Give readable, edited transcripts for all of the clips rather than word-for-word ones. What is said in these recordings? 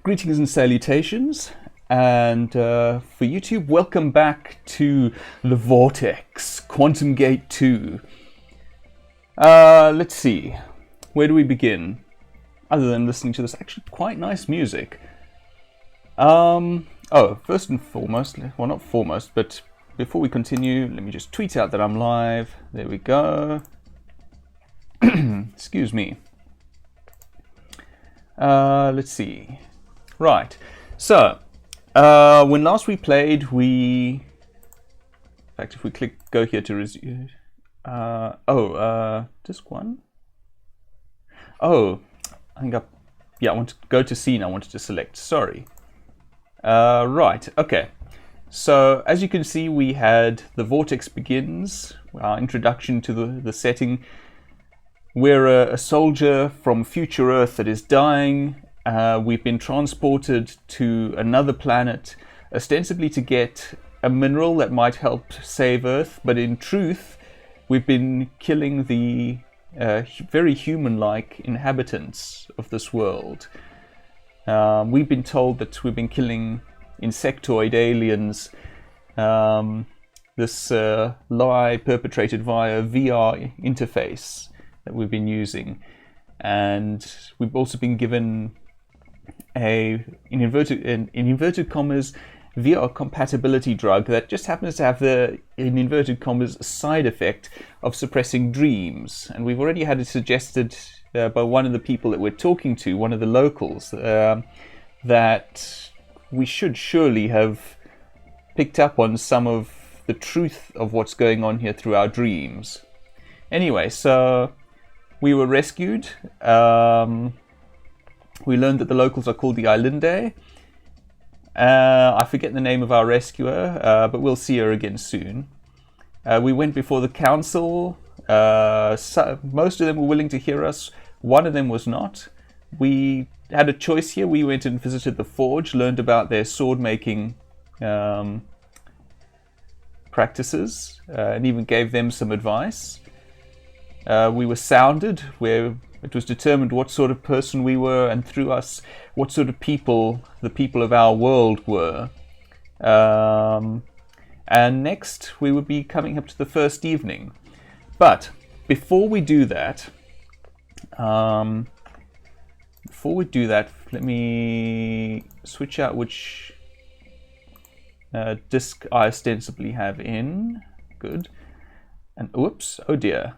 Greetings and salutations, and for YouTube, welcome back to the Vortex, Quantum Gate 2. Let's see, where do we begin? Other than listening to this actually quite nice music. First and foremost, well not foremost, but before we continue, let me just tweet out that I'm live. There we go. Excuse me. Let's see. Right, so when last we played, in fact, if we go here to resume, disc one. Oh, I think I want to go to scene. I wanted to select. Sorry. Right. Okay. So as you can see, we had the Vortex begins. Our introduction to the setting. We're a soldier from future Earth that is dying. We've been transported to another planet, ostensibly to get a mineral that might help save Earth, but in truth, we've been killing the very human-like inhabitants of this world. We've been told that we've been killing insectoid aliens. This lie perpetrated via VR interface that we've been using, and we've also been given in inverted commas VR compatibility drug that just happens to have the in inverted commas side effect of suppressing dreams, and we've already had it suggested by one of the people that we're talking to, one of the locals, that we should surely have picked up on some of the truth of what's going on here through our dreams. Anyway, so we were rescued. We learned that the locals are called the Islinde. I forget the name of our rescuer, but we'll see her again soon. We went before the council. Most of them were willing to hear us. One of them was not. We had a choice here. We went and visited the forge, learned about their sword making practices, and even gave them some advice. We were sounded, where it was determined what sort of person we were, and through us, what sort of people the people of our world were. And next, we would be coming up to the first evening. But before we do that, let me switch out which disc I ostensibly have in. Good. And oops, oh dear.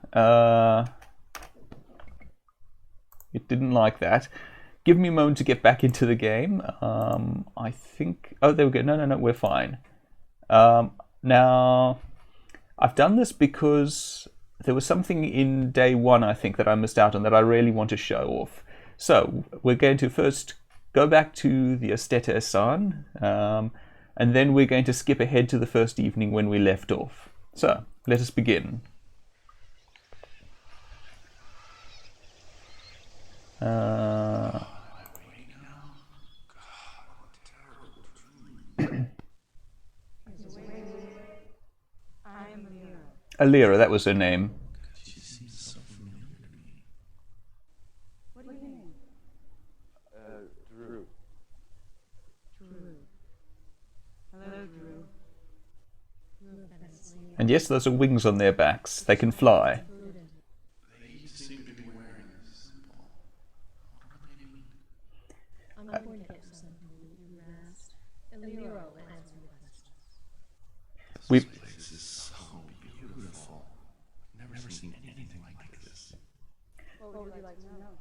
It didn't like that. Give me a moment to get back into the game. I think... Oh, there we go. No, we're fine. Now, I've done this because there was something in day one, I think, that I missed out on that I really want to show off. So, we're going to first go back to the Esteta Esan, and then we're going to skip ahead to the first evening when we left off. So, let us begin. Alira, that was her name. She seems so familiar to me. What do you mean? Drew. Drew. Hello, Drew. And yes, those are wings on their backs. They can fly. They each seem to be wearing a symbol. What do they mean? I'm not going to get something you asked. Elira will answer your questions. This place is so beautiful. I've never seen anything like this. What would you like to know?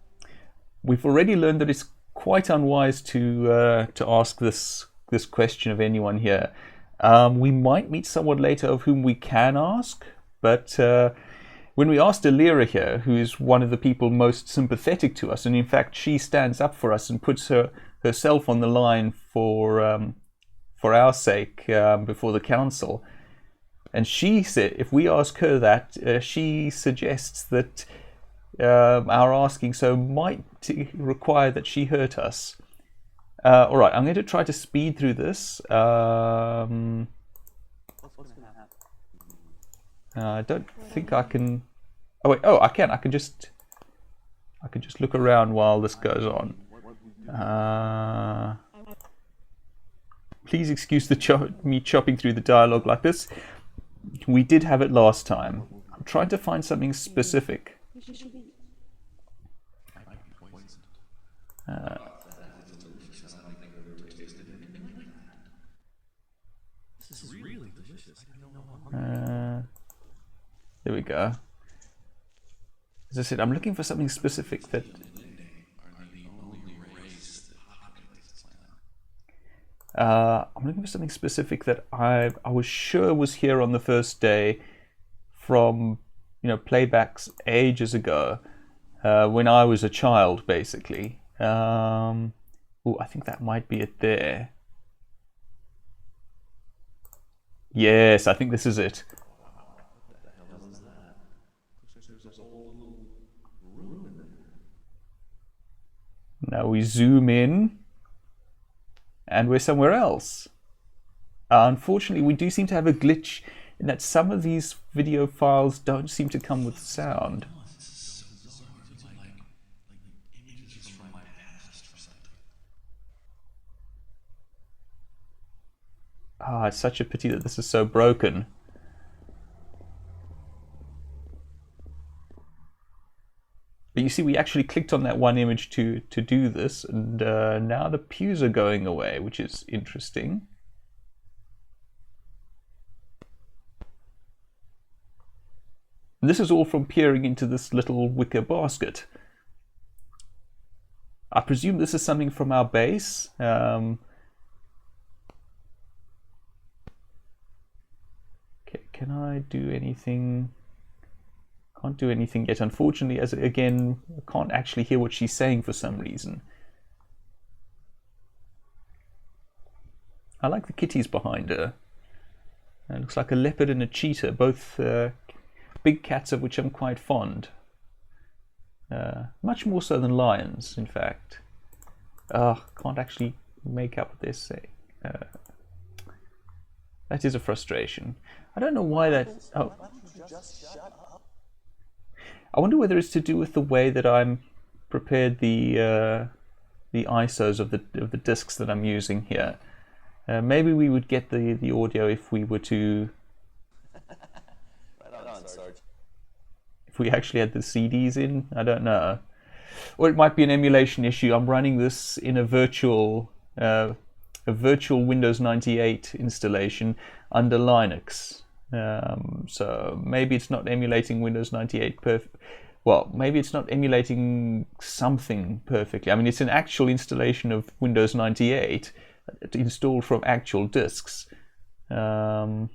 We've already learned that it's quite unwise to ask this question of anyone here. We might meet someone later of whom we can ask, but when we asked Alira here, who is one of the people most sympathetic to us, and in fact she stands up for us and puts herself on the line for our sake before the council, and she said if we ask her that, she suggests that our asking so might require that she hurt us. Alright, I'm going to try to speed through this. I don't think I can... Oh wait, I can. I can just look around while this goes on. Please excuse me chopping through the dialogue like this. We did have it last time. I'm trying to find something specific. This is really delicious. I don't know how. There we go. As I said, I'm looking for something specific that... I'm looking for something specific that I was sure was here on the first day from, playbacks ages ago, when I was a child, basically. I think that might be it there. Yes, I think this is it. Now we zoom in, and we're somewhere else. Unfortunately, we do seem to have a glitch in that some of these video files don't seem to come with sound. It's such a pity that this is so broken. But you see, we actually clicked on that one image to do this, and now the pews are going away, which is interesting. And this is all from peering into this little wicker basket. I presume this is something from our base. Can I do anything? Can't do anything yet, unfortunately, as again, I can't actually hear what she's saying for some reason. I like the kitties behind her. It looks like a leopard and a cheetah, both big cats of which I'm quite fond. Much more so than lions, in fact. Can't actually make up what they're saying. That is a frustration. I don't know why that... Oh. I wonder whether it's to do with the way that I'm prepared the ISOs of the discs that I'm using here. Maybe we would get the audio if we were to... Right on, Sarge. If we actually had the CDs in, I don't know. Or it might be an emulation issue. I'm running this in a virtual Windows 98 installation under Linux. So maybe it's not emulating Windows 98 well, maybe it's not emulating something perfectly. I mean, it's an actual installation of Windows 98 installed from actual disks. So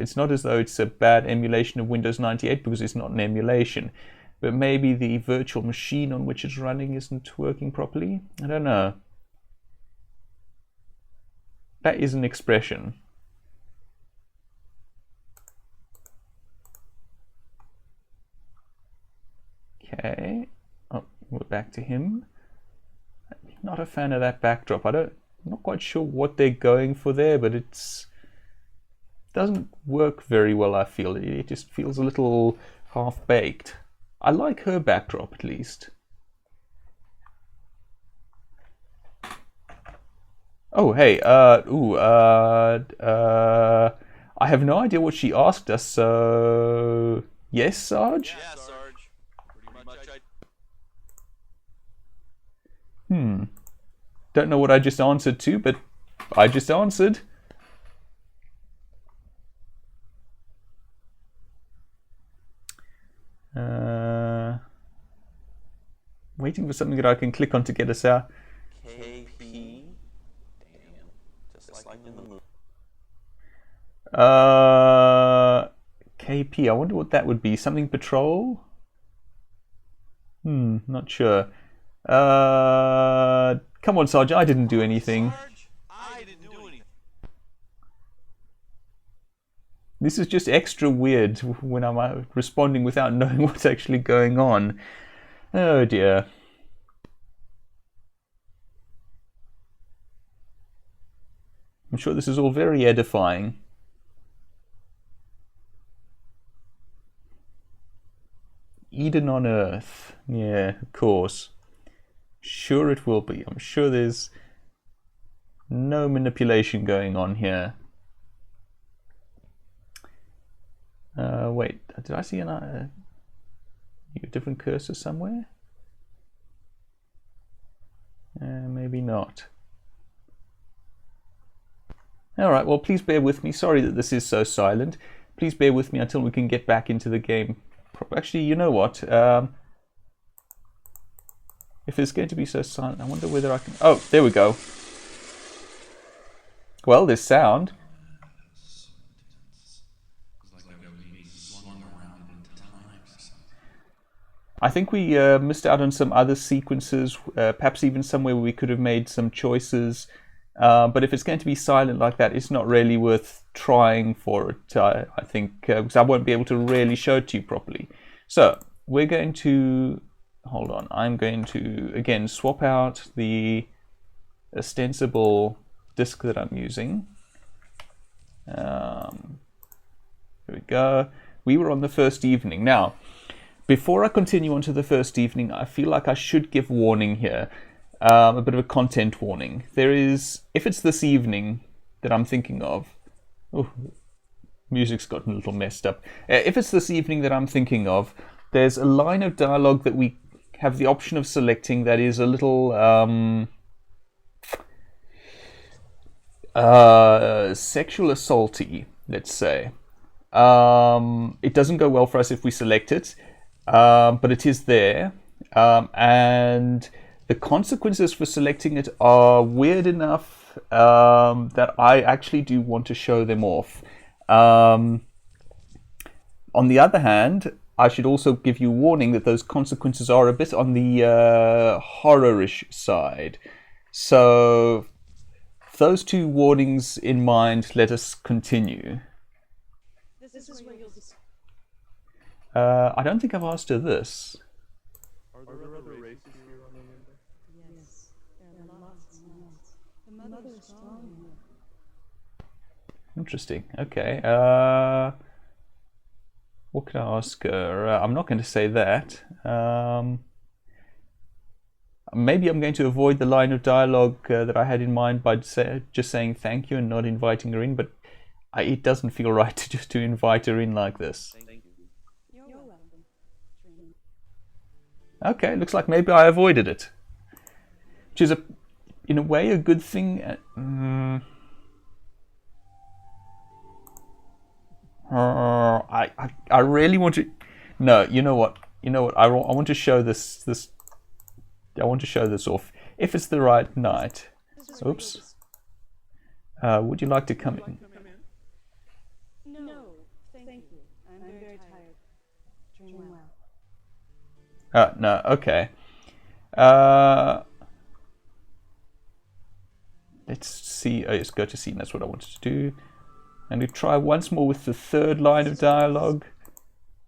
it's not as though it's a bad emulation of Windows 98 because it's not an emulation. But maybe the virtual machine on which it's running isn't working properly. I don't know. That is an expression. Okay. Oh, we're back to him. Not a fan of that backdrop. I'm not quite sure what they're going for there, but it doesn't work very well, I feel. It just feels a little half-baked. I like her backdrop, at least. Oh, hey, I have no idea what she asked us, so... Yes, Sarge? Yeah, Sarge. Pretty much Don't know what I just answered to, but I just answered. Waiting for something that I can click on to get us out. KP. Damn. Just like in the movie. KP, I wonder what that would be. Something patrol? Not sure. Come on, Sarge, I didn't do anything. Sarge, I didn't do anything. This is just extra weird when I'm responding without knowing what's actually going on. Oh dear. I'm sure this is all very edifying. Eden on Earth. Yeah, of course. Sure it will be. I'm sure there's no manipulation going on here. Wait, did I see a different cursor somewhere? Maybe not. Alright, well please bear with me. Sorry that this is so silent. Please bear with me until we can get back into the game. Actually, you know what? If it's going to be so silent, I wonder whether I can... Oh, there we go. Well, there's sound. I think we missed out on some other sequences, perhaps even somewhere where we could have made some choices. But if it's going to be silent like that, it's not really worth trying for it, I think, because I won't be able to really show it to you properly. So, we're going to... Hold on, I'm going to, again, swap out the ostensible disk that I'm using. Here we go. We were on the first evening. Now, before I continue on to the first evening, I feel like I should give warning here. A bit of a content warning. There is, if it's this evening that I'm thinking of... Oh, music's gotten a little messed up. If it's this evening that I'm thinking of, there's a line of dialogue that we have the option of selecting that is a little sexual assaulty, let's say. It doesn't go well for us if we select it, but it is there, and the consequences for selecting it are weird enough that I actually do want to show them off. On the other hand, I should also give you warning that those consequences are a bit on the horror-ish side. So, those two warnings in mind, let us continue. This is where you'll just... I don't think I've asked her this. Are there other races here on the land? Yes, there are lots and lots. The mother is strong here. Interesting. Okay. What can I ask her? I'm not going to say that. Maybe I'm going to avoid the line of dialogue that I had in mind by just saying thank you and not inviting her in, but it doesn't feel right to invite her in like this. You're welcome. Dream. Okay, looks like maybe I avoided it. Which is, in a way, a good thing. I really want to... No, you know what? I want to show this... I want to show this off. If it's the right night... Oops. Would you like to come in? No, thank you. I'm very tired. Dream well. No, okay. Let's see. Oh, yes, go to scene. That's what I wanted to do. And we try once more with the third line of dialogue.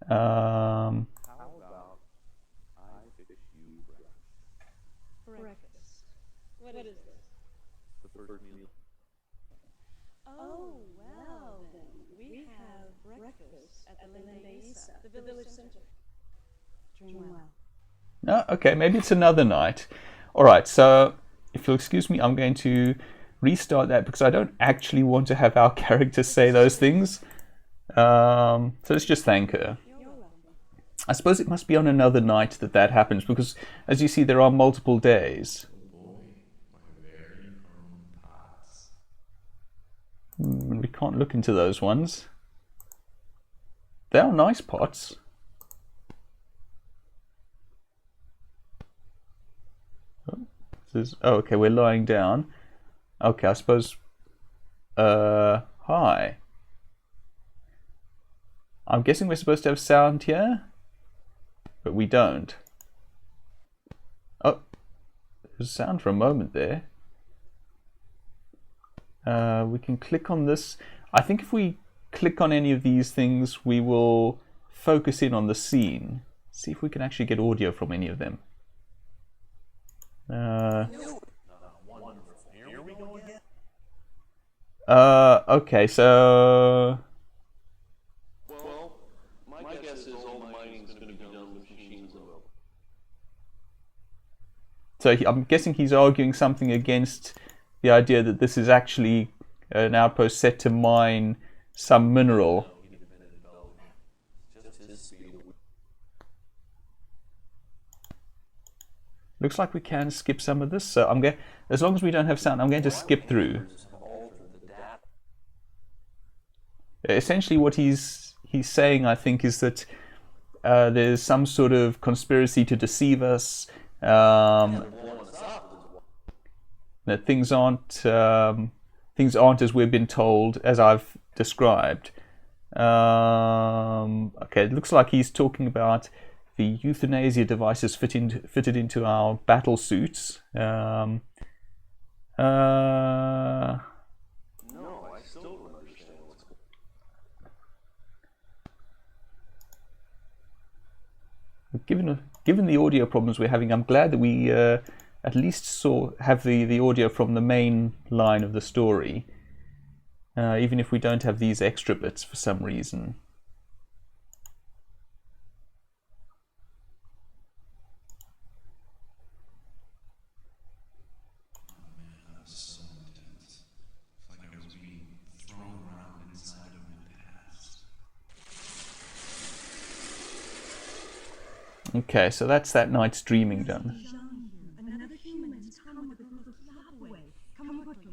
How about I fix you Breakfast. What is this? the first meal? Oh, well then. We have breakfast at the Lindaisa, the village center. Dream well. No, okay, maybe it's another night. Alright, so if you'll excuse me, I'm going to restart that because I don't actually want to have our character say those things. So let's just thank her. You're welcome. I suppose it must be on another night that happens because, as you see, there are multiple days. Boy, my very own pots. And we can't look into those ones. They are nice pots. Oh, okay, we're lying down. Okay, I suppose... hi. I'm guessing we're supposed to have sound here, but we don't. Oh, there's sound for a moment there. We can click on this. I think if we click on any of these things, we will focus in on the scene. See if we can actually get audio from any of them. Okay, so... Well, my guess is all the mining's going to be done with machines, though. So I'm guessing he's arguing something against the idea that this is actually an outpost set to mine some mineral. Looks like we can skip some of this, so I'm going, as long as we don't have sound, I'm going to skip through. Essentially what he's saying, I think, is that there's some sort of conspiracy to deceive us, that things aren't as we've been told, as I've described. Okay, it looks like he's talking about the euthanasia devices fitted into our battle suits. No, I still don't understand what's going on. Given the audio problems we're having, I'm glad that we at least have the audio from the main line of the story, even if we don't have these extra bits for some reason. so intense. It's like I was being thrown around inside of my past. Okay, so that's that night's dreaming done. Another human has come with a group of Yahweh. Come quickly.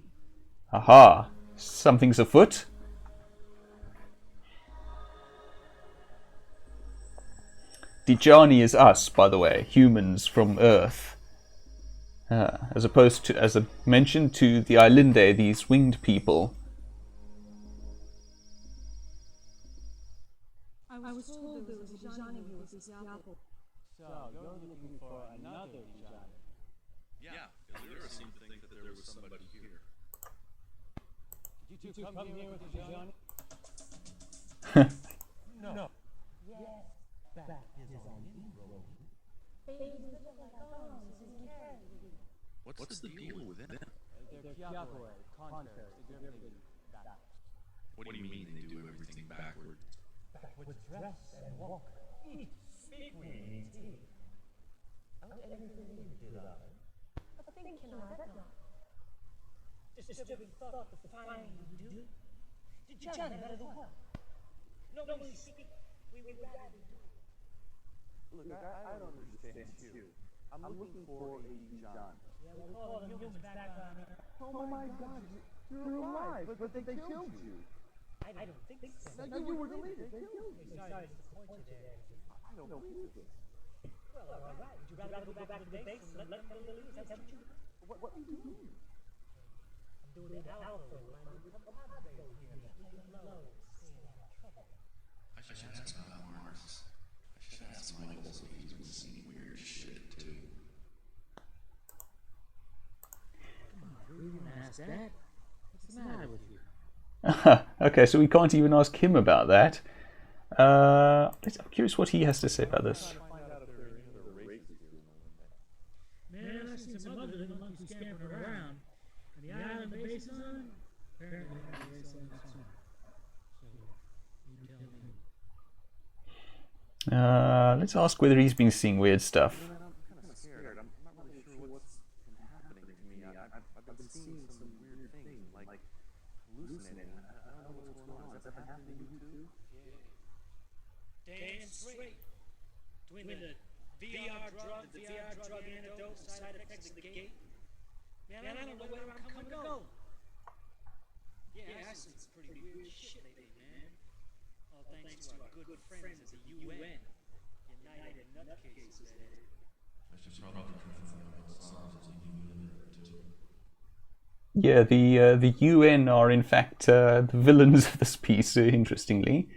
Aha! Something's afoot. Djani is us, by the way, humans from Earth. As opposed to, as I mentioned, to the Eilinde, these winged people. I was told there was a Johnny who was this apple. So, you're looking for another Johnny. Yeah, Lyra seemed to think that there was somebody here. Did you two come here with Johnny? No. Yes. That is on you, Rowan. What's the deal with them? They're Yahweh, contrary to everything backwards. What do you mean they do everything backwards? Backwards dress and walk, eat, speak, we eat tea. Out everything we do, love. But think cannot that not. Disturbing thought the fine you do. Did Johnny matter the what? No, we speak, we would rather do. Look, I don't understand you. I'm looking for a John. Yeah, we call them humans back on Earth. Oh my God, you're alive, but they killed you. I don't think so. No, you were deleted. They killed you. Sorry to disappoint you there. I don't believe it. Well, all right. Would you rather go back to the base and let them leave? Is that what you do? What do you mean? I'm doing it alpha when I'm compadre here. Low, seeing trouble. I should ask about Mars. I should ask Michael if he's been seeing weird shit too. We didn't ask that. What's the matter with you? Okay, so we can't even ask him about that. I'm curious what he has to say about this. Man, I've seen some other little monkeys scampering around. And the island base on? Apparently, the base on its own. So, you tell me. Let's ask whether he's been seeing weird stuff. I'm kind of scared. I'm not really sure what's been happening to me. I've been seeing some weird things, like hallucinating. I don't know what's going on. Has that been happening to you too? Damn straight. Between the VR drug antidote, side effects of the gate. Man, I don't know where I'm coming to go. Yeah, I seen some pretty weird shit lately, man. All thanks to our good friends at the UN. United Nutcases, that is. I should probably confirm about SARS as a human too. Yeah, the UN are in fact the villains of this piece. Interestingly,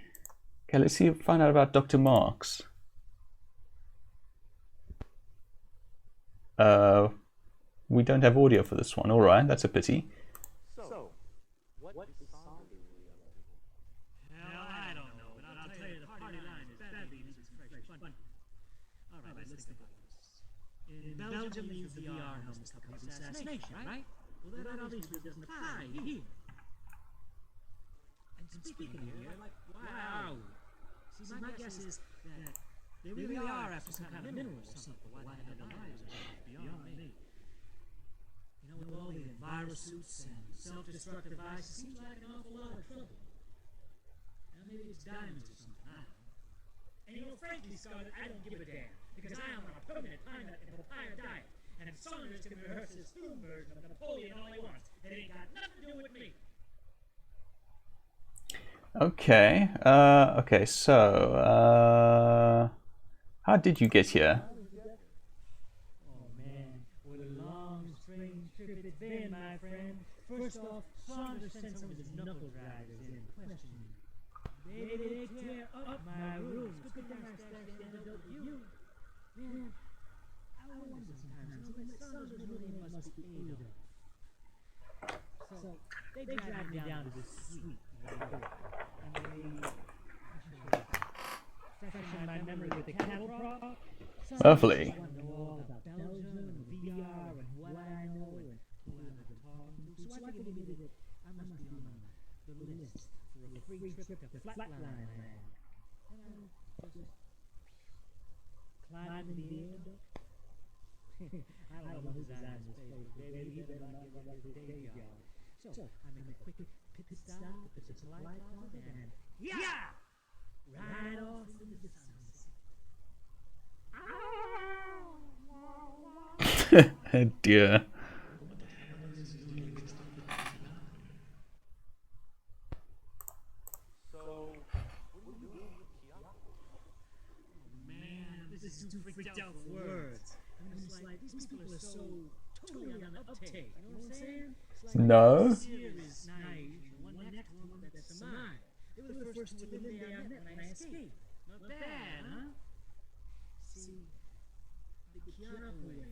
okay, let's find out about Dr. Marks. We don't have audio for this one. All right, that's a pity. So, what is Sandra really up to? Hell, I don't know, but I'll tell you the party line is badly needs fresh fun. All right, let's think about this. In Belgium, they used the VR helmet to cover assassination, right? Well, that obviously doesn't apply here. And speaking of here, like, wow. See, my guess is that they really are after some kind of mineral or something. Why they have the lives beyond me. with all the virus suits and self-destructive devices, seems like an awful lot of trouble. Now, maybe it's diamonds or something, I don't know. And you know, frankly, Scarlet, I don't give a damn, because I am on a permanent pine nut and papaya diet. And if Saunders can rehearse his film version of Napoleon all he wants, it ain't got nothing to do with me. Okay. Okay. So, how did you get here? Oh man, what a long, strange trip it's been, my friend. First off, Saunders sent some of his knuckle drivers in to question me. They tear up my rooms. Good thing I stashed the antidote with you. Man, I wonder sometimes, that Saunders' middle name must be Ada. So, they dragged me down to this suite, and they freshen my memory with the cattle prop. Lovely. I know all about Belgium and VR and what I know and who I've been talking to. So I figured that I must be on the list for a free trip to Flatline Land. And I just climbed in the air. I don't know who designed this place, but baby, he better not give up his day job. So I make a quick pit stop at the supply closet and right off into the sunset. Oh dear. Man, this is too freaked out for words. I mean, it's like these people are so totally on the uptake. You know what I'm saying? It's like No. serious, naive, one next woman that's the mine. They were the first two women I met when I escaped. Not bad, huh? See, the Kiana way,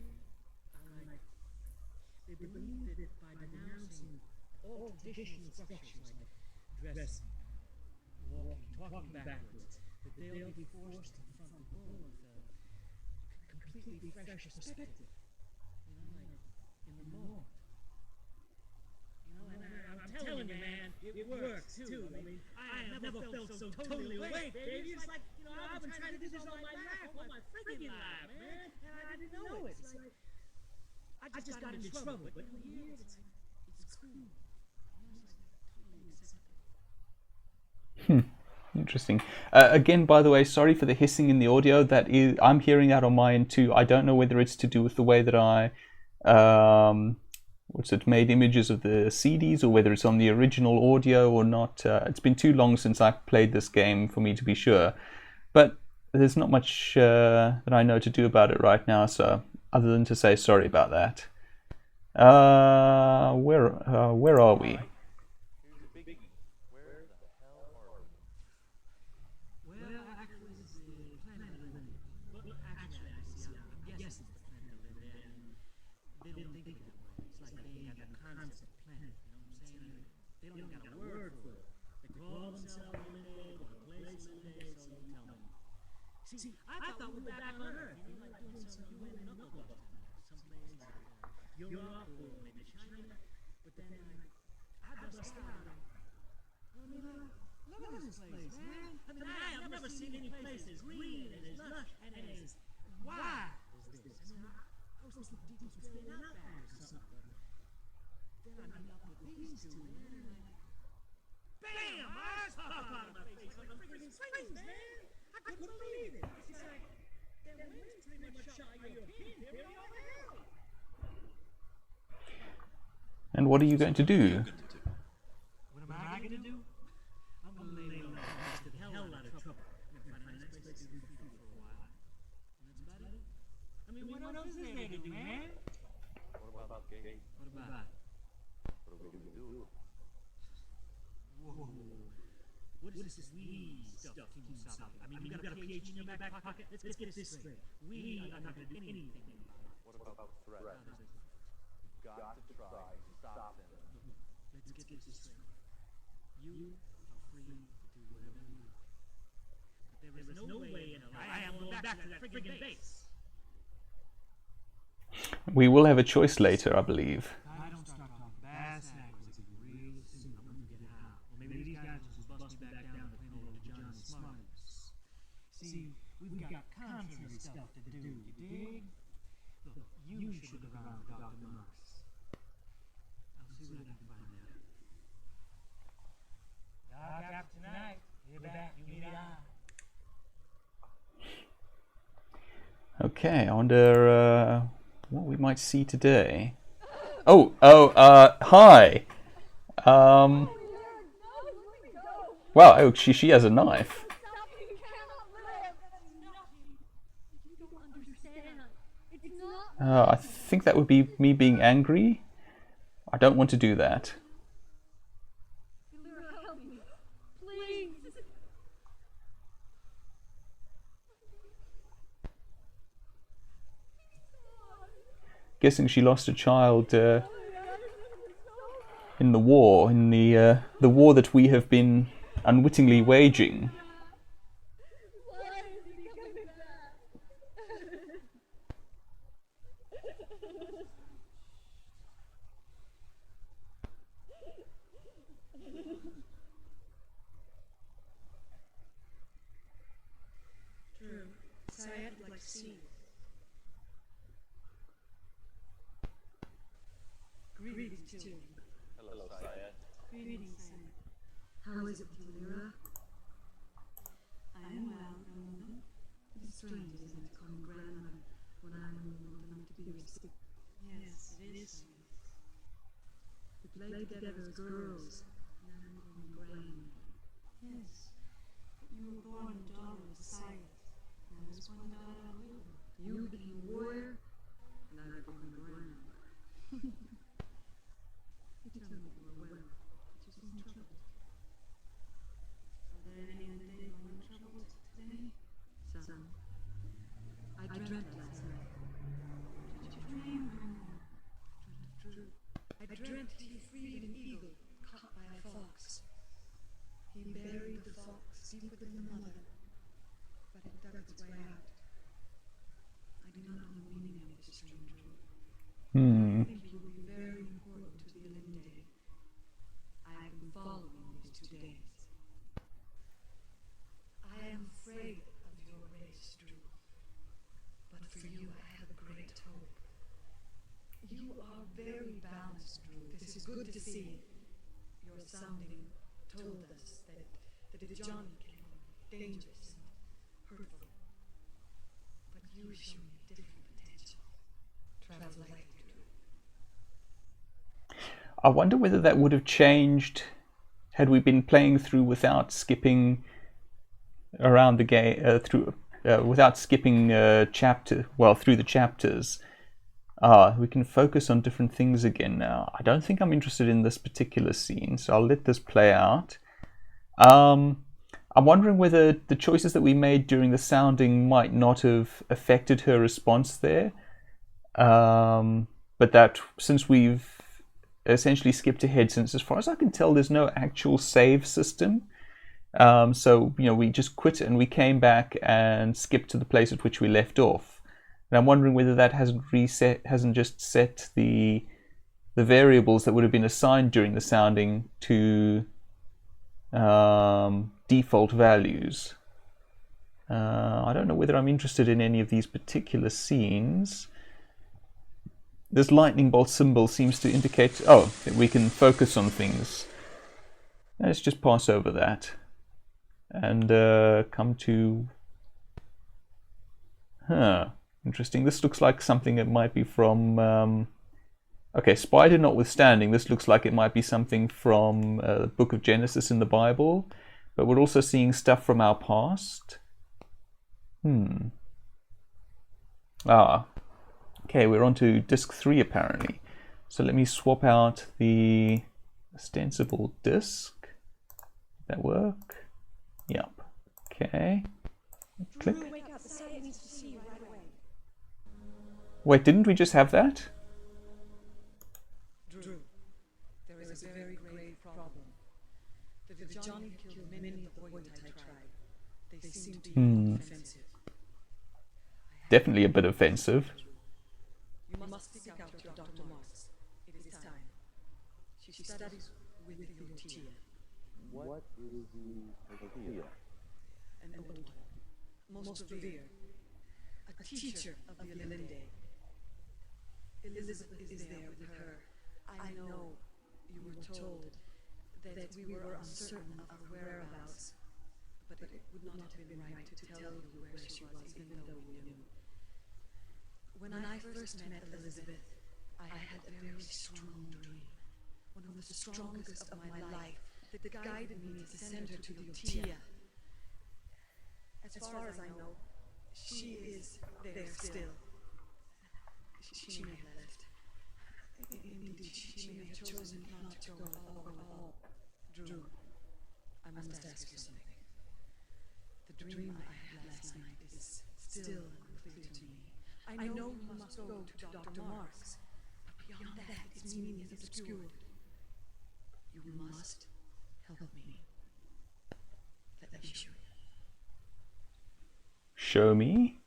they believe that by denouncing all traditional structures like dressing, walking, talking backwards, that they'll be forced to confront the world with a completely fresh perspective. You know, like in the moment. You know, and I'm telling you, man, it works too. I mean, I have never felt so totally awake, baby. It's like, you know, I've been trying to do this all my life, all my freaking life, man, and I didn't know it. It's like, I just got into trouble, but here it's cool. You know, it's like totally accepted. Interesting. Again, by the way, sorry for the hissing in the audio. That is, I'm hearing that on my end too. I don't know whether it's to do with the way that I, made images of the CDs, or whether it's on the original audio or not. It's been too long since I played this game for me to be sure. But there's not much that I know to do about it right now. So, other than to say sorry about that. Where are we? Well, actually, this is the planet Limit. Well, actually, I'm guessing it's the planet Limit, and they don't think that way. It's like they have a concept planet, you know what I'm saying? They don't got a word for it. They call themselves Limit, or the place Limit, so you tell me. See, I thought we were back on Earth, you know, like doing some UN knuckle busting, someplace like Europe or maybe China, but then I bust out. I mean, look at this place, man. I mean, I have never seen any place as green and as lush and as wide as this. I mean, I was supposed to be deep Australian outback or something, but then I meet up with these two, man, and BAM! Eyes pop out of my face like I'm freaking swings, man. I couldn't believe it. It's like, their wings pretty much shot my European theory all the hell. And what are you going to do? What am I gonna do? I'm gonna lay low and get the hell out of trouble. I'm gonna find a nice place to do for a while. And that's about it. I mean, what else is there to do, man? What about the gate? What about it? What are we gonna do? Whoa. What is this we stuff, Team South? I mean, you got a PhD in your back pocket? Let's get this straight. We are not gonna do anything about it. What about the threat? You've got to try to stop them. Let's get this straight. You are free to do whatever you want. But there is no way in hell I am going back to that friggin' base. We will have a choice later, I believe. I don't start talking bass backwards real soon. I'm gonna get out. Or maybe these guys will just bust me back down to plain old John Smartness. See, we've got contrary stuff to do, you dig? Look, you should look around Dr. Marks. Okay, I wonder what we might see today. Hi. Wow, oh, she has a knife. I think that would be me being angry. I don't want to do that. Guessing she lost a child in the war, in the war that we have been unwittingly waging. True. Syed would like to see you. Greetings, children. Hello, Syed. Greetings, Syed. How is it with you, Lyra? I am well, grandmother. It is strange, isn't it, to call me grandmother when I am old enough to be your sister. Yes, it is. We played together as girls, and now you call me grand. Yes. You were born a daughter of Syed. I was one daughter of you. You became a warrior, and I became a grandmother. You tell me you were well, but you seem troubled. Are there any other days when you're troubled today? Son, I dreamt last night. What did you dream, grandmother? True. I dreamt he freed an eagle caught by a fox. He buried the fox deeper than the mother, but it dug its way out. I do not know the meaning of this strange dream. I think you will be very important to the Elinde. I have been following these 2 days. I am afraid of your race, Drew. But for you, I have a great hope. You are very balanced, Drew. This is good to see. Your sounding told us that the Johnny can be dangerous and hurtful. But you show me different potential. Travel lightly, Drew. I wonder whether that would have changed had we been playing through without skipping around the game without skipping through the chapters. We can focus on different things again now. I don't think I'm interested in this particular scene, so I'll let this play out. I'm wondering whether the choices that we made during the sounding might not have affected her response there, but that since we've essentially skipped ahead, since as far as I can tell there's no actual save system, so we just quit and we came back and skipped to the place at which we left off. And I'm wondering whether that hasn't just set the variables that would have been assigned during the sounding to default values. I don't know whether I'm interested in any of these particular scenes. This lightning bolt symbol seems to indicate that we can focus on things. Let's just pass over that and come to interesting. This looks like something that might be from spider notwithstanding, this looks like it might be something from the book of Genesis in the Bible, but we're also seeing stuff from our past. Okay, we're on to disc 3 apparently. So let me swap out the ostensible disc. Did that work? Yep. Okay. Click. Drew, wake up. The Syed needs to see you right away. Wait, didn't we just have that? Drew, there is a very grave problem. The Johnny killed many of the Vortex tribe. They seem to be offensive. Definitely a bit offensive. You must seek out your Dr. Moss. It is time. She studies with the Utia. What is the idea? An old one, most revere, a teacher of the Elinde. Elizabeth is there with her. I know you were told that we were uncertain of her whereabouts, but it would not have been right to tell you where she was, even though we knew. When I first met Elizabeth, I had a very strong dream. One of the strongest of my life that guided me to send her to the Otia. As far as I know, she is there still. She may have left. Indeed, she may have chosen not to go at all. Drew, I must ask you something. The dream I had last night is still unclear to me. I know you must go to Dr. Marks, but beyond that, its meaning is obscured. You must help me. Let me show you. Show me?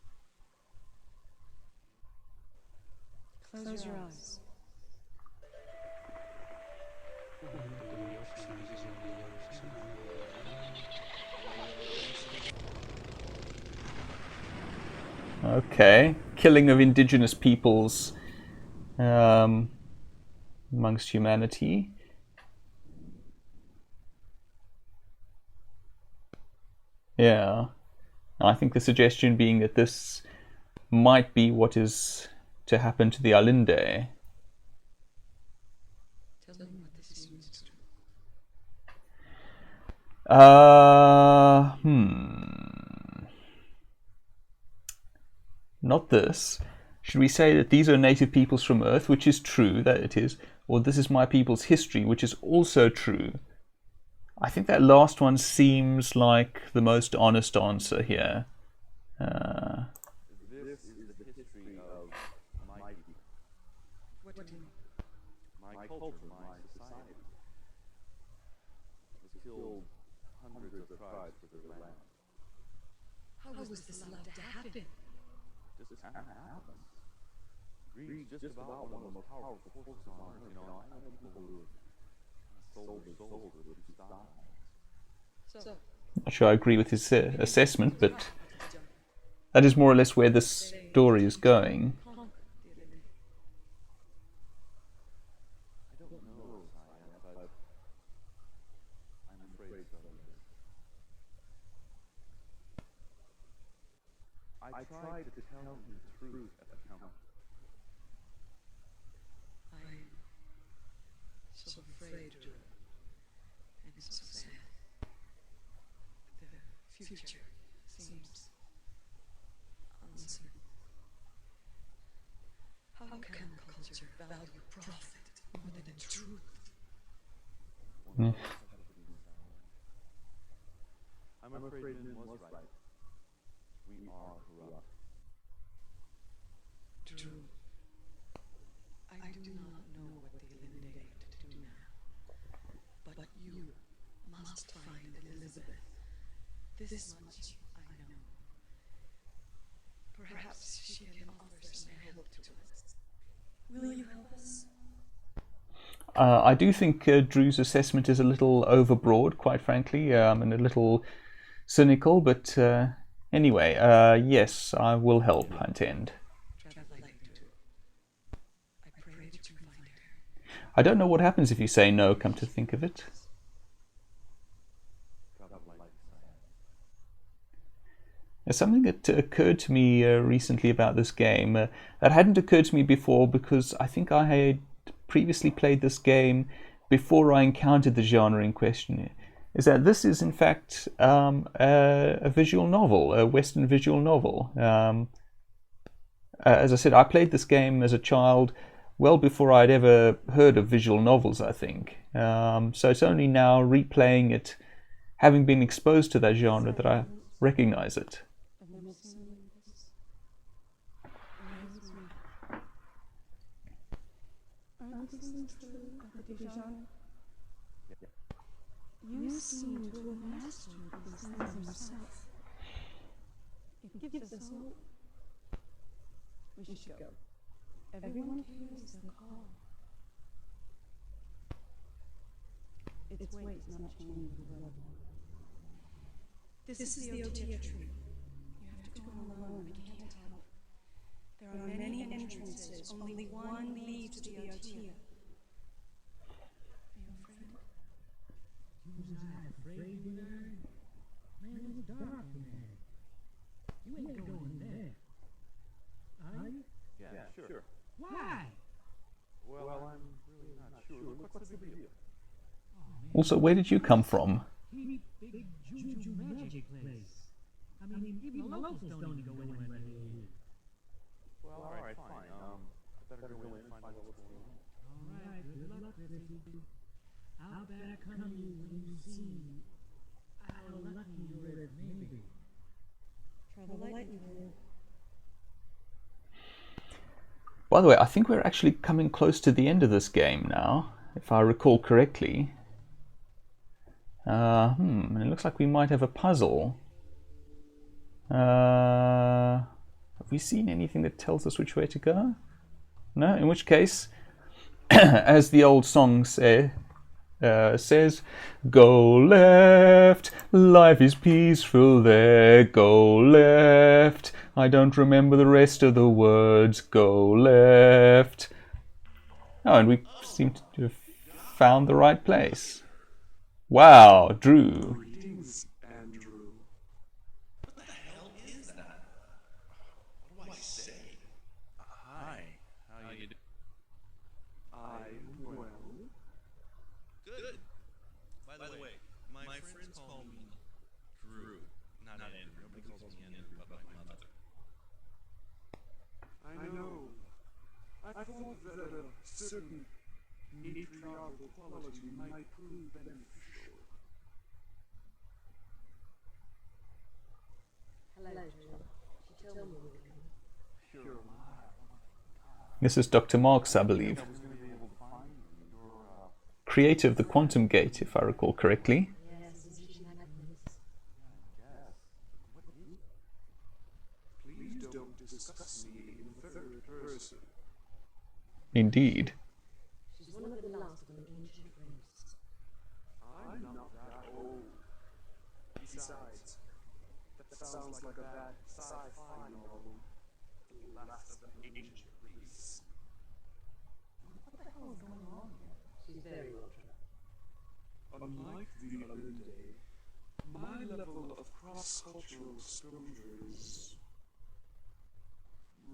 Close your eyes. Okay. Killing of indigenous peoples amongst humanity. Yeah. I think the suggestion being that this might be what is to happen to the Alinde. Tell me what this means. Not this. Should we say that these are native peoples from Earth, which is true, that it is, or this is my people's history, which is also true? I think that last one seems like the most honest answer here. This is the history of my people. What do you mean? My culture, my society. It was killed hundreds of tribes for their land. How was this allowed to happen? Just happens. Greed's just about one of the most powerful forces on Earth. You know, I know people who sold their souls for a few stocks. So, Not sure I agree with his assessment, but that is more or less where this story is going. I don't know, Cyan, but I'm afraid so. I tried to tell him the truth at the council. I'm so afraid, Drew. And so sad. The future seems uncertain. How can culture value profit more than truth? I'm afraid Min was right. We are corrupt. Drew, I do not know what the Elinde are to do now, but you must find Elizabeth. This much I know. Perhaps she can offer some help to us. Will you help us? I do think Drew's assessment is a little overbroad, quite frankly, and a little cynical, but anyway, yes, I will help, I intend. I pray that you find her. I don't know what happens if you say no, come to think of it. There's something that occurred to me recently about this game that hadn't occurred to me before, because I think I had previously played this game before I encountered the genre in question, is that this is in fact a visual novel, a Western visual novel. As I said, I played this game as a child well before I'd ever heard of visual novels, I think. So it's only now replaying it, having been exposed to that genre, that I recognize it. You seem to have mastered these things yourself. It gives us hope. We should go. Everyone hears the call. Its weight is not changing the level. This is the Otia tree. You have to go alone. We can't help. There are many entrances. Only one leads to the Otia. Afraid you learn? Man, it's dark in there. You ain't going there. Are you? Yeah, sure. Why? Well, I'm really not sure. What's the big deal? Also, where did you come from? Big juju magic place. I mean, even the locals don't even go anywhere near here. Well, all right, fine. I better go in and find out what's going on. All right, good luck, Griffy. I'll back on you when you see how lucky you're at me. Travel lightly, dear. By the way, I think we're actually coming close to the end of this game now, if I recall correctly. And it looks like we might have a puzzle. Have we seen anything that tells us which way to go? No, in which case, as the old song says, go left, life is peaceful there, go left. I don't remember the rest of the words, go left. Oh, and we seem to have found the right place. Wow, Drew. Greetings, Andrew. What the hell is that? What do I say? Hi. How you doing? I'm well. Good. By the way, my friends call me Drew. Not Andrew. Nobody calls me Andrew but my mother. I know. I thought that a certain matriarchal quality might prove beneficial. Hello, Drew. She told me we were coming. Sure. This is Dr. Marks, I believe. I was going to be able to find you. You're, Creator of the Quantum Gate, if I recall correctly. Yes, isn't she magnificent? Please don't discuss me in third person. Indeed. She's one of the last of an ancient race. I'm not that old. Besides, that sounds like a bad sci-fi novel. The last of an ancient race. What the hell is going on here? She's very well trained. Unlike the other day, my level of cross-cultural exposure is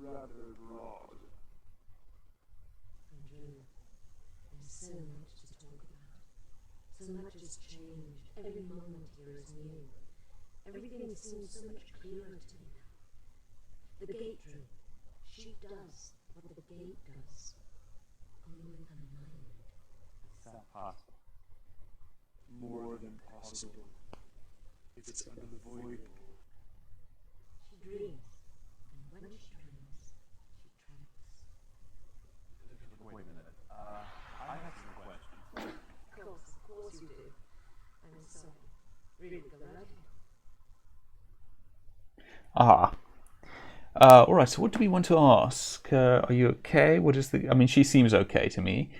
rather broad. And Drew, there's so much to talk about. So much has changed. Every moment here is new. Everything seems so much clearer to me now. The gate, Drew. She does what the gate does. Only with her mind. Is that possible? More than possible. It's unavoidable. She dreams. And when she dreams, she travels. Wait a minute. I have some questions. Of course you do. I'm sorry. Really, go right ahead. Ah. Alright, so what do we want to ask? Are you okay? What is the... I mean, she seems okay to me.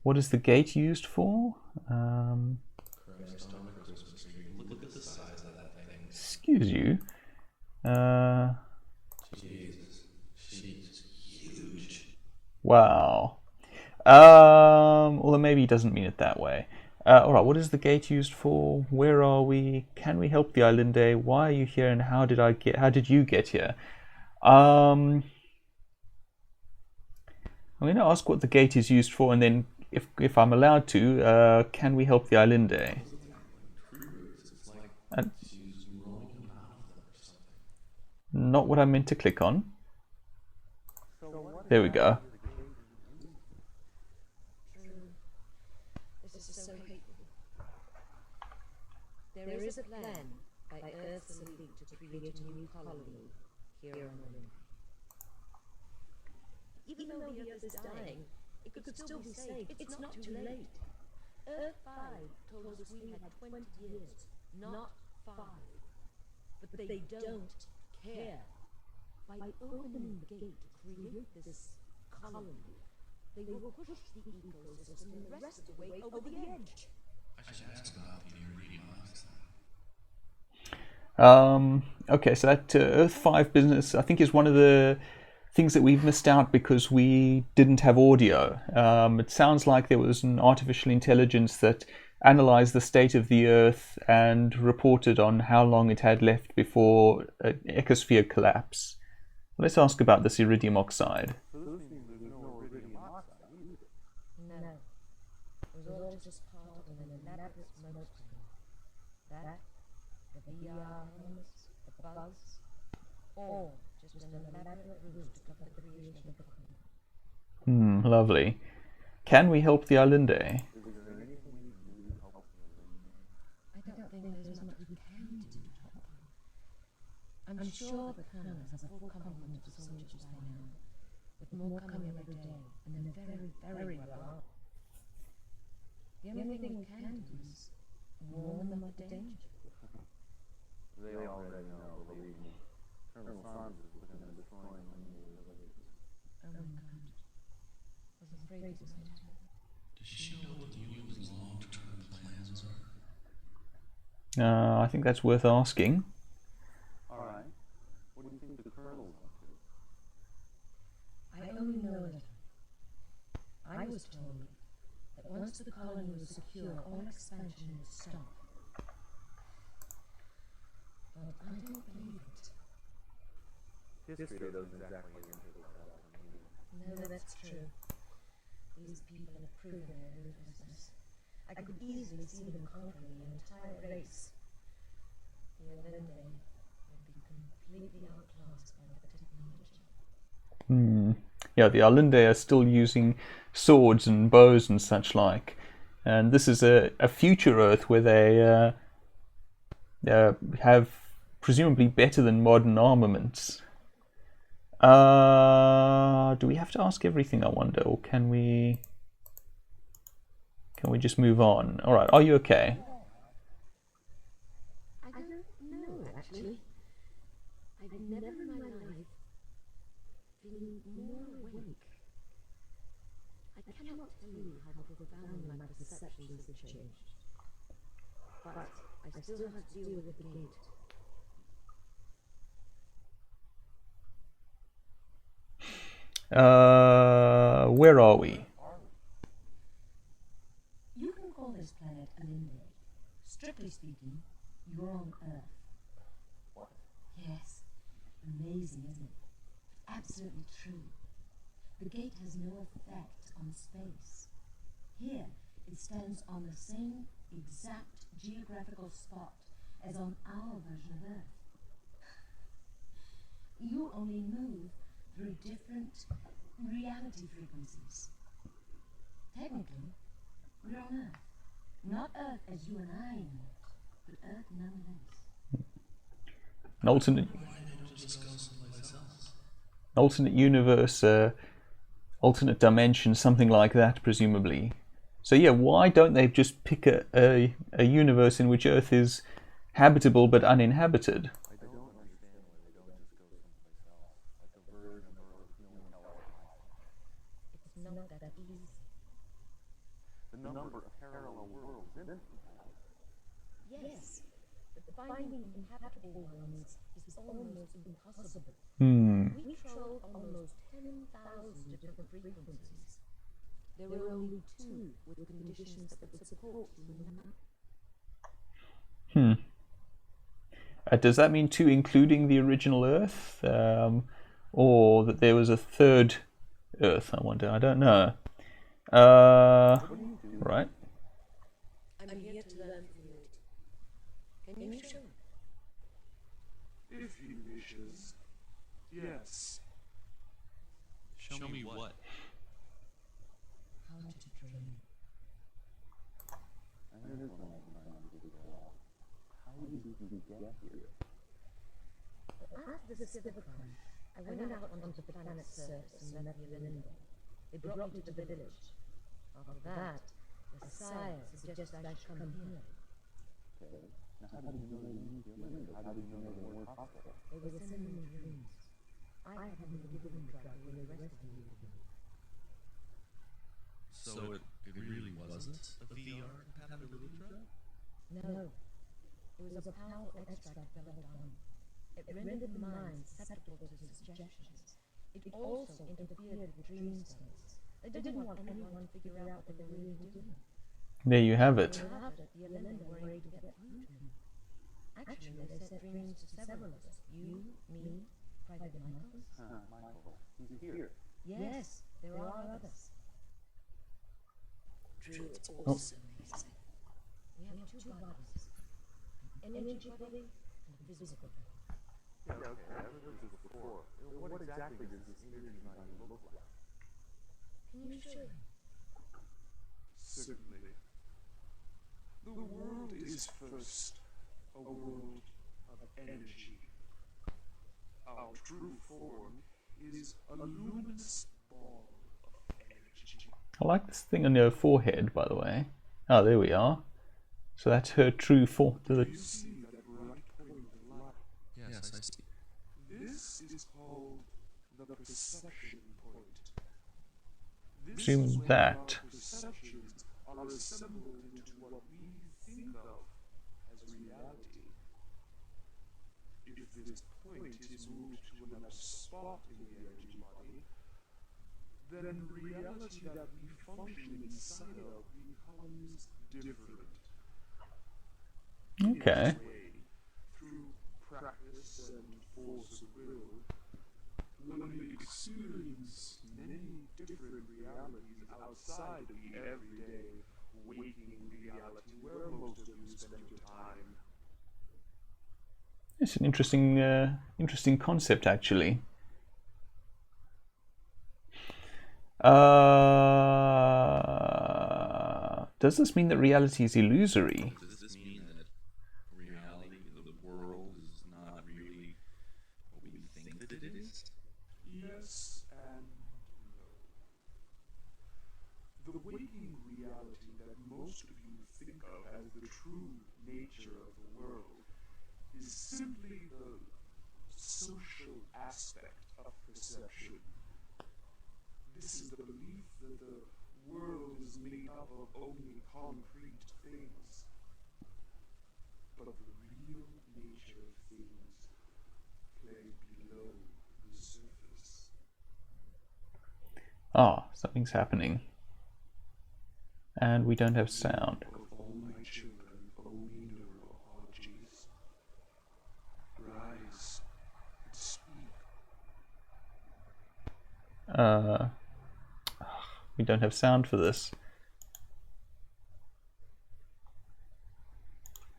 What is the gate used for? Christ on a Christmas tree. Look at the size of that thing. Excuse you. Jesus. She's huge. Wow. Although maybe he doesn't mean it that way. Alright, what is the gate used for? Where are we? Can we help the Islande? Why are you here and how did you get here? I'm going to ask what the gate is used for, and then if I'm allowed to, can we help the Islande? And not what I meant to click on. There we go. This is so hateful. There is a plan by Earth's elite to create a new colony here on Olympus. Even though the Earth is dying, it could still be saved. It's not too late. Earth 5 told us we had 20 years, not 5. But they don't care. By opening the gate to create this colony, they will push the ecosystem the rest of the way over the edge. I should ask about the iridium oxide. Okay, so that Earth 5 business, I think, is one of the things that we've missed out because we didn't have audio. It sounds like there was an artificial intelligence that analyzed the state of the Earth and reported on how long it had left before an ecosphere collapse. Let's ask about this iridium oxide. bugs, or just an elaborate ruse to cover the creation of the cocoon. Lovely. Can we help the Alinde? I don't think there's much we can do to help you. I'm sure the colonel has a full complement of soldiers by now, with more coming every day, and they're very, very well armed. The only thing we can do is warn them of the danger. They already know, believe me. Colonel Sands is looking at destroying many villages. Oh my God. I was afraid this might happen. Does she know what the Yule's long-term plans are? I think that's worth asking. Alright. What do you think the colonel's up to? I only know a little. I was told that once the colony was secure, all expansion would stop. But I don't believe it. History doesn't exactly indicate that to me. No, that's true. These people have proven their ruthlessness. I could easily see them conquering the entire race. The Alinde would be completely outclassed by the technology. Yeah, the Alinde are still using swords and bows and such like. And this is a future Earth where they have presumably better than modern armaments. Do we have to ask everything, I wonder, or can we just move on? All right, are you okay? I don't know, actually. I've never in my life been more awake. I cannot tell you how profoundly my perceptions have changed. But I still have to deal with the gate. Where are we? You can call this planet Alinde. Strictly speaking, you're on Earth. What? Yes. Amazing, isn't it? Absolutely true. The gate has no effect on space. Here, it stands on the same exact geographical spot as on our version of Earth. You only move through different reality frequencies. Technically, we're on Earth. Not Earth as you and I know it, but Earth nonetheless. An alternate universe, alternate dimension, something like that, presumably. So yeah, why don't they just pick a universe in which Earth is habitable but uninhabited? I don't understand why they don't just go someplace else, like a version of Earth healing teleportation. It's not that easy. The number of parallel worlds is infinite. Yes, but finding inhabitable ones is almost impossible. We trolled almost 10,000 different frequencies. There were only 2 with conditions that would support human life. Does that mean 2 including the original Earth? Or that there was a third Earth, I wonder. I don't know. Right. I'm here to learn from you. Can you show me? If he wishes. Yes. Show me what? How to dream. And it is one of the times to figure out. How did we get here? After the Civicon, I went out onto the planet's surface and met the Alinde. They brought me to the village. After that, the sire suggested I should come here. Okay. Now how did you know they used the Olympics? How did you know they weren't hospitals? They were sending me dreams. I hadn't been given the drug the way the rest of you did. So it really wasn't a VR compatibility drug? No. It was a powerful extract developed on. It rendered the mind susceptible to suggestions. It also interfered with dream states. They didn't want anyone to figure out what they were really doing. There you have it. After the Alinde were able to get through to him. Actually, they sent dreams to several of us. You, me, Private Michaels. Michael. He's here. Yes, there are others. Drew, it's also amazing. We have 2 bodies. An energy body and a physical body. Yeah, okay, I've heard this before. What exactly does this inner design look like? Can you show? Certainly. The world is first a world of energy. Our true form is a luminous ball of energy. I like this thing on her forehead, by the way. Oh, there we are. So that's her true form. Do you see that bright point of light? Yes, I see. This is called the perception point. This Assume is when that. our perceptions are assembled into what we think of as reality. If this point is moved to another spot in the energy body, then reality that we function inside of becomes different. Okay. In this way, through practice and force of will, one may experience many different realities outside of the everyday waking reality where most of you spend your time. It's an interesting concept, actually. Does this mean that reality is illusory? Does this mean that reality, the world, is not really what we think that it is? Yes and no. The waking reality that most of you think of as the true nature of the world is simply the social aspect of perception. This is the belief that the world is made up of only concrete things. But the real nature of things lay below the surface. Ah, something's happening. And we don't have sound. Of all my children, O neurologies, rise and speak. We don't have sound for this.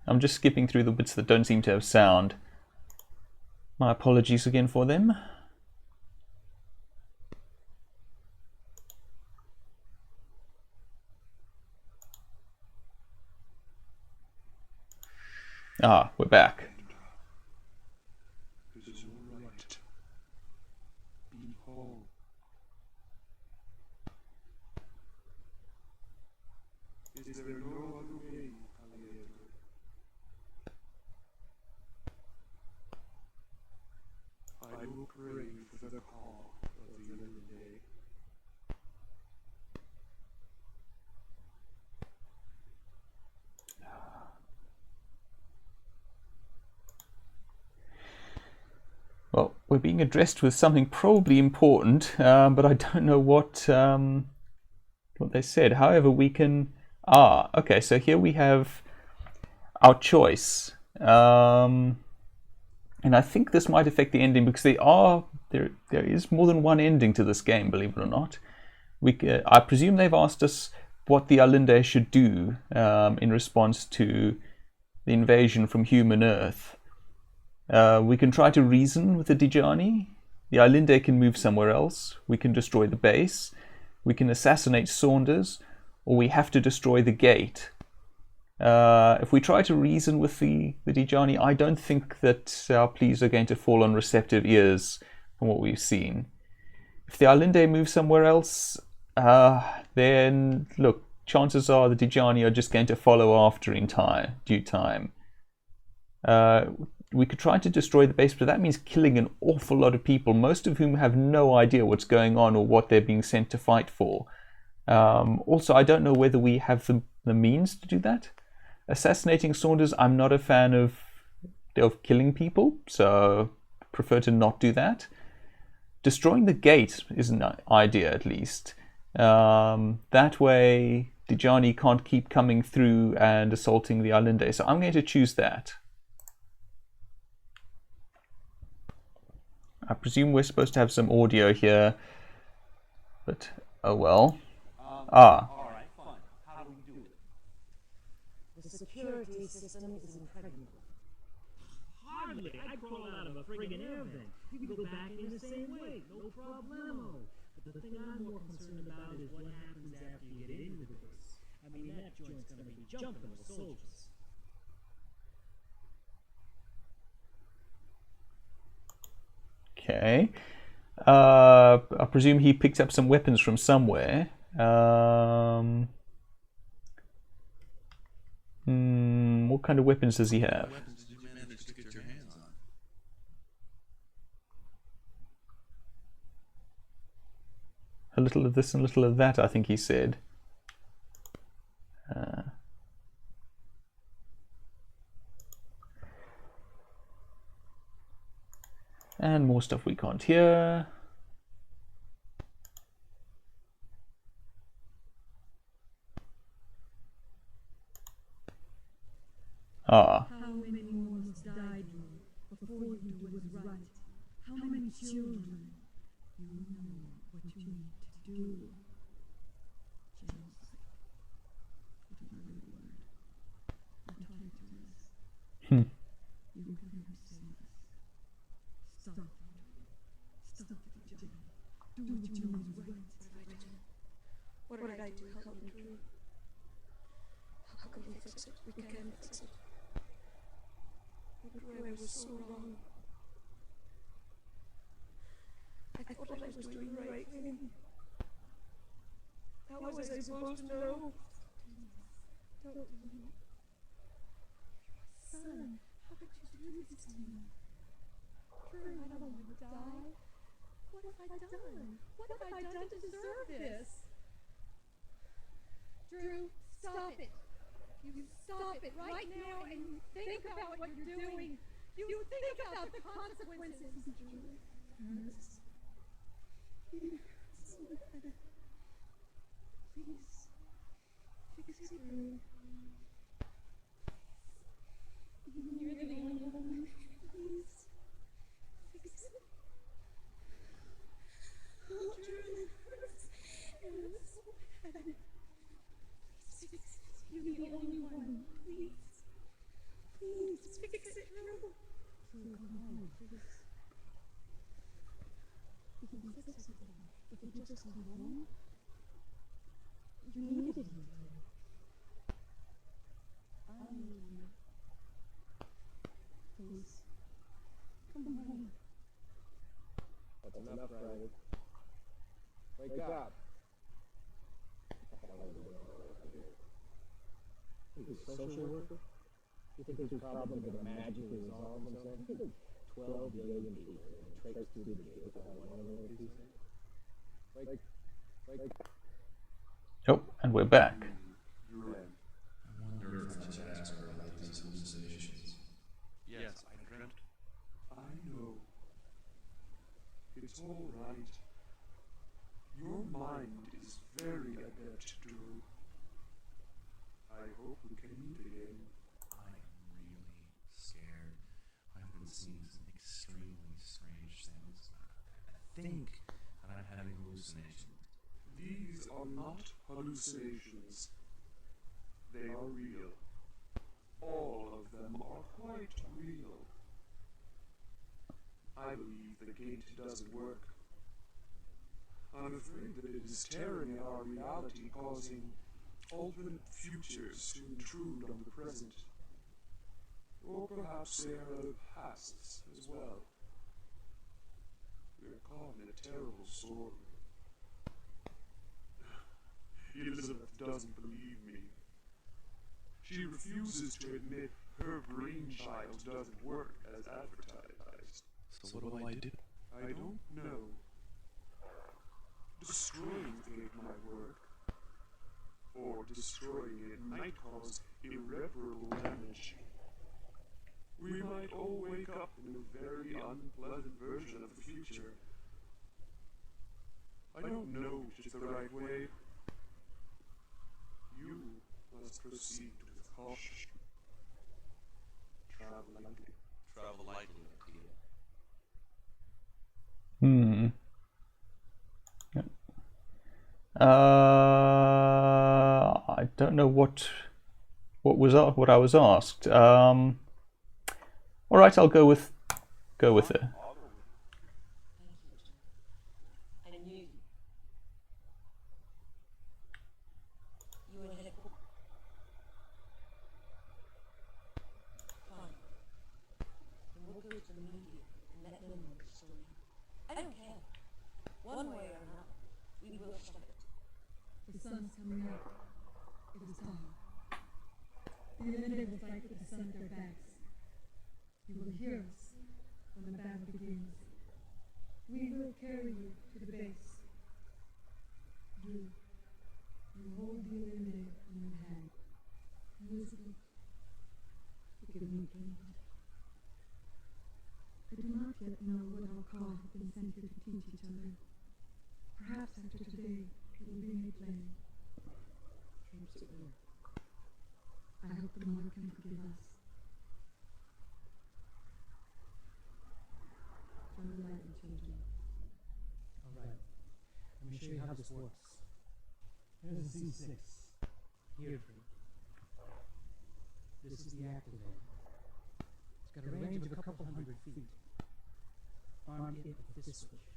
I'm just skipping through the bits that don't seem to have sound. My apologies again for them. Ah, we're back. It is all right. Be whole. Is there no other way, Alejandro? I will pray for the call of the other day. Well, we're being addressed with something probably important, but I don't know what they said. However, we can... Ah, okay, so here we have our choice. And I think this might affect the ending because there is more than one ending to this game, believe it or not. I presume they've asked us what the Alinde should do in response to the invasion from human Earth. We can try to reason with the Dijani. The Alinde can move somewhere else. We can destroy the base. We can assassinate Saunders, or we have to destroy the gate. If we try to reason with the Dijani, I don't think that our pleas are going to fall on receptive ears from what we've seen. If the Alinde move somewhere else, then look, chances are the Dijani are just going to follow after in due time. We could try to destroy the base, but that means killing an awful lot of people, most of whom have no idea what's going on or what they're being sent to fight for. Also, I don't know whether we have the means to do that. Assassinating Saunders, I'm not a fan of killing people, so prefer to not do that. Destroying the gate is an idea, at least. That way, Dijani can't keep coming through and assaulting the Alinde, so I'm going to choose that. I presume we're supposed to have some audio here, but oh well. All right, fine. How do we do it? The security system is impregnable. How Hardly. I crawl out of a friggin' air vent. You can go back in the same way. No problemo. But the thing I'm more concerned about is what happens after you get into the base. I mean, that joint's gonna be jumping with soldiers. Okay. I presume he picked up some weapons from somewhere. What kind of weapons does he have? What weapons did you manage to get your hands on? A little of this and a little of that, I think he said. And more stuff we can't hear. Ah. How many more must die before you do what is right? How many children? You know what you need to do. Genocide. What an ugly word. I taught you this. You can never save us. Stop it. Stop it, John. Do what you know is right. What did I do? Help me, Drew. How can we fix it? We can fix it. Drew, I was so wrong. I thought I was doing the right thing. How was I supposed to know? Don't tell me. Son, how could you do this to me? Drew, I don't want to die. What have I done? What have I done to deserve this? Drew, stop it. You stop it right now and think about what you're doing. You think about the consequences, Drew. Yes. Please, fix it, Drew. You're the only one. Please, fix it. Oh, Drew, it hurts. It hurts so bad. Please fix it. You're the only one. Please. Please, fix it, Drew. Drew, come on, please. We can fix it. If you just come home. You needed him. I need you. Please. Come home. That's enough, Ryder. Wake up. He's a social worker? You think his problems are magically resolve themselves? 12 billion people traipse through the gate without one little piece of it. Wake. Oh, and we're back. I wonder if I should ask her about these hallucinations. Yes, I dreamt. I know. It's all right. Your mind is very adept, Drew. I hope we can meet again. I am really scared. I've been seeing some extremely strange things. I think that I'm having hallucinations. These are not hallucinations. They are real. All of them are quite real. I believe the gate doesn't work. I'm afraid that it is tearing at our reality, causing alternate futures to intrude on the present. Or perhaps they are other pasts as well. We're caught in a terrible storm. Elizabeth doesn't believe me. She refuses to admit her brainchild doesn't work as advertised. So what do I do? I don't know. Destroying it might work. Or destroying it might cause irreparable damage. We might all wake up in a very unpleasant version of the future. I don't know which is the right way. You must proceed with caution. Travel lightly. Travel lightly, Peter. I don't know what I was asked. All right, I'll go with it. Thank you, John. I knew you. You were head cook. Fine. Then we'll go to the media and let them know the story. I don't care. One way or another, we will stop it. The sun's coming up. It is time. The Elende will fight with the sun at their backs. You will hear us when the battle begins. We will carry you to the base. You hold the Elende in your hand. Elizabeth, forgive me, Kate. I do not yet know what our call have been sent here to teach each other. Perhaps after today, it will be made plain. Perhaps it will. I hope the Mother can forgive us. Turn the light, children. Alright. Let me show you how this works. Here's a C6. Here for you. This is the activator. It's got a range of a couple hundred feet. Arm it with this switch.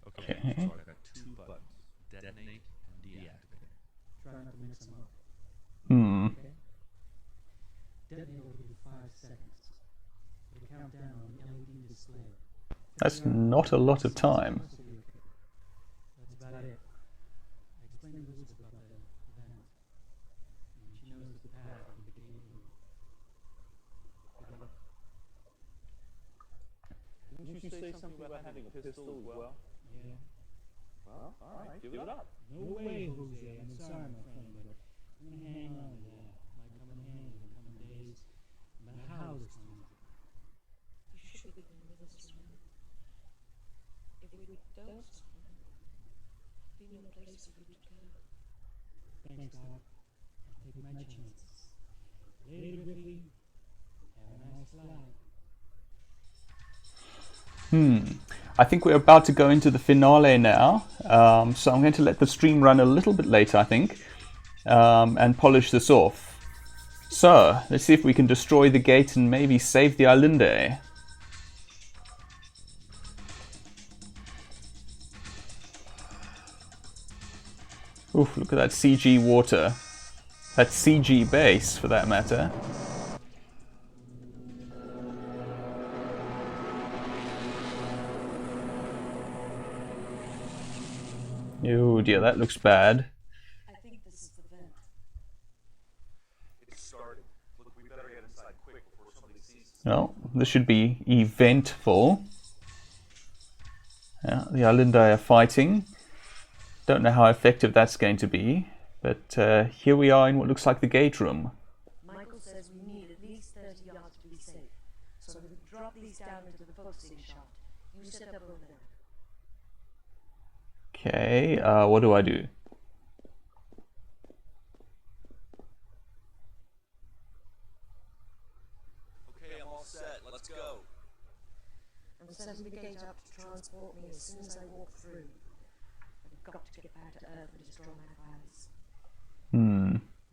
Okay, so I've got two buttons. Detonate and deactivate. Try not to mix them up. Okay? Detonate will give you 5 seconds. It'll count down on the LED display. That's not a lot of time. That's about it. I explained to Elizabeth about the event. And she knows the path from the gate room. Didn't you say something about having a pistol as well? Yeah. Well, alright, give it up. No way, Jose. I'm sorry, my friend, but I'm gonna hang on to that. Might come in handy in the coming days. No matter how this turns out. You should be going with us, John. If we don't stop them, there'll be no place for you to go. Thanks, Doc. I'll take my chances. Later, Ripley. Have a nice flight. I think we're about to go into the finale now, so I'm going to let the stream run a little bit later, I think, and polish this off. So, let's see if we can destroy the gate and maybe save the Alinde. Oof, look at that CG water. That CG base, for that matter. Oh dear, that looks bad. I think this is the vent. It's started. Look, we better get inside quick before somebody sees us. Well, this should be eventful. Yeah, the Alinde are fighting. Don't know how effective that's going to be, but here we are in what looks like the gate room. Michael says we need at least 30 yards to be safe. So we drop these down into the focusing shaft. You set up over there. Okay, what do I do? Okay, I'm all set. Let's go. I'm setting the gate up to transport me as soon as I walk through. I've got to get back to Earth and destroy my files.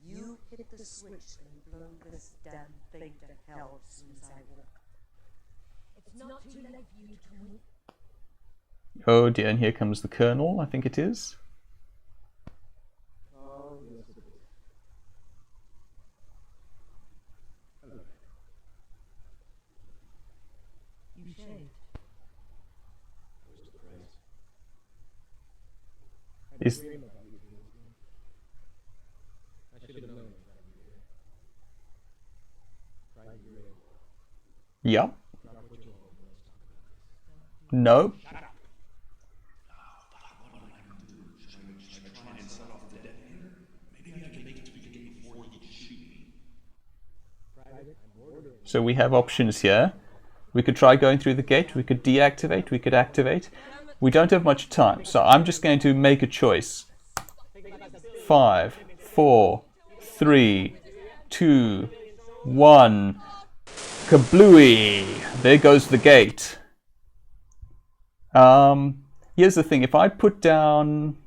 You hit the switch and blow this damn thing to hell as soon as I walk. It's not too late for you to win. Oh dear, and here comes the Colonel, I think it is. Oh, yes, it is. Hello. You shaved. I was depressed. Is Dream about you, Elizabeth. I should have known it was you here. Try to get rid. yeah. Drop what you hold. Let's talk about this. No. Should I try and set off the detonator? Maybe I can make it to the gate before he can shoot me. Private, I'm ordering. So we have options here. We could try going through the gate, we could deactivate, we could activate. We don't have much time, so I'm just going to make a choice. 5, 4, 3, 2, 1. Kablooey! There goes the gate. Here's the thing, if I put down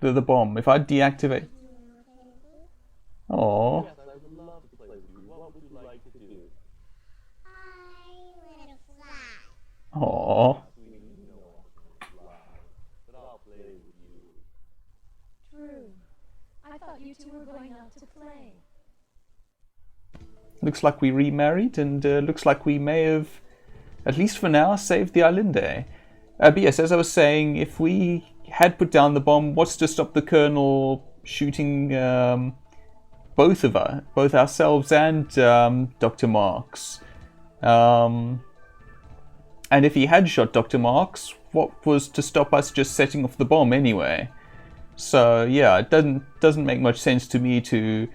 the bomb, if I deactivate... Oh. Yes, I would love to play with you. What would you like looks like we remarried, and looks like we may have, at least for now, saved the Alinde. But yes, as I was saying, if we had put down the bomb, what's to stop the Colonel shooting both ourselves and Dr. Marks? And if he had shot Dr. Marks, what was to stop us just setting off the bomb anyway? So yeah, it doesn't make much sense to me to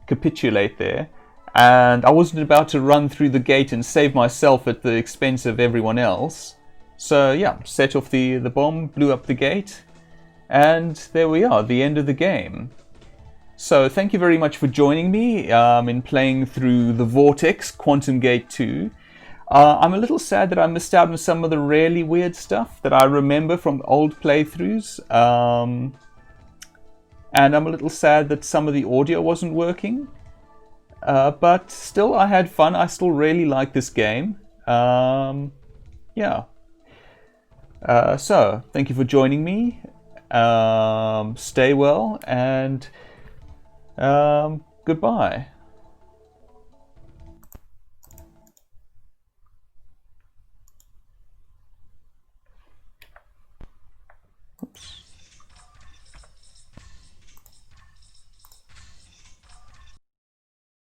capitulate there. And I wasn't about to run through the gate and save myself at the expense of everyone else. So yeah, set off the bomb, blew up the gate, and there we are, the end of the game. So thank you very much for joining me in playing through the Vortex Quantum Gate 2. I'm a little sad that I missed out on some of the really weird stuff that I remember from old playthroughs. And I'm a little sad that some of the audio wasn't working. But still, I had fun. I still really like this game. Yeah. So, thank you for joining me. Stay well, and goodbye. Oops.